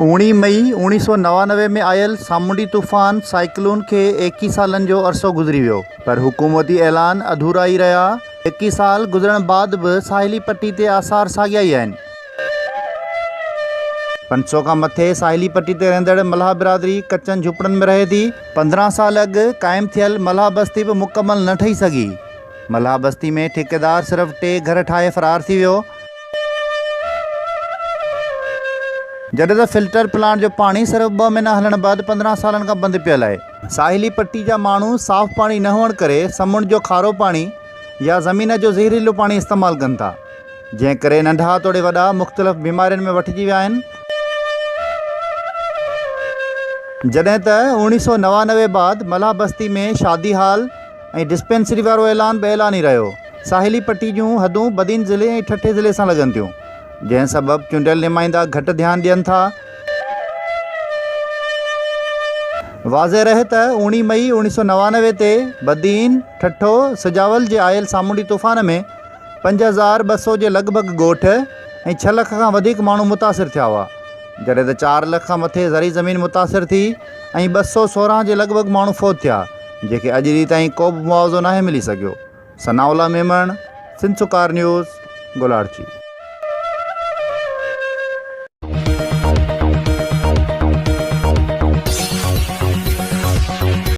19 May 1999 में आयल सामुंडी तूफ़ान cyclone के 21 सालन जो अरसो गुज़री वियो, पर हुकूमती ऐलान अधूरा ही रहा। 21 साल गुज़रण बाद भी साहिली पट्टी ते आसार साॻिया ही आहिनि। 500 खां मथे साहिली पट्टी ते रहंदड़ मल्हा बिरादरी कचनि झुपड़नि में रहे थी। 15 साल अॻु क़ाइमु थियल मल्हा बस्ती भी मुकमल न ठही सघी। मल्हा बस्ती में ठेकेदार सिर्फ़ 3 घर ठाहे फ़रार थी वियो। जॾहिं त फिल्टर प्लांट जो पानी सिर्फ़ 2 महीना हलण बाद 15 सालन खां बंदि पियल आहे। साहिली पट्टी जा माण्हू साफ़ पानी न हुअण करे समुंड जो खारो पानी या ज़मीन जो ज़हरीलो पानी इस्तेमालु कनि था, जंहिं करे नंढा तोड़े वॾा मुख़्तलिफ़ बीमारियुनि में वठिजी विया आहिनि। जॾहिं त 1999 बाद मल्हा बस्ती में शादी हाल ऐं डिस्पेंसरी वारो ऐलान बि ऐलान ई रहियो। साहिली पट्टी जूं हदूं बदीन ज़िले ऐं ठठे ज़िले सां लॻनि थियूं, जंहिं सबबु चूंडियल नुमाइंदा घटि ध्यानु ॾियनि था। वाज़े रहे त 19 मई 1999 ते बदीन, ठठो, सजावल जे आयल सामुंडी तूफ़ान में 5200 जे लॻभॻि ॻोठ ऐं 6 लख खां वधीक माण्हू मुतासिर थिया हुआ, जॾहिं त 4 लख खां मथे ज़री ज़मीन मुतासिर थी ऐं 216 जे लॻभॻि माण्हू फ़ौत थिया, जेके अॼु ॾींहुं ताईं को बि मुआवज़ो नाहे मिली सघियो। सनाउल्लाह मेमण, सिंध सुकार न्यूज़, गोलारची।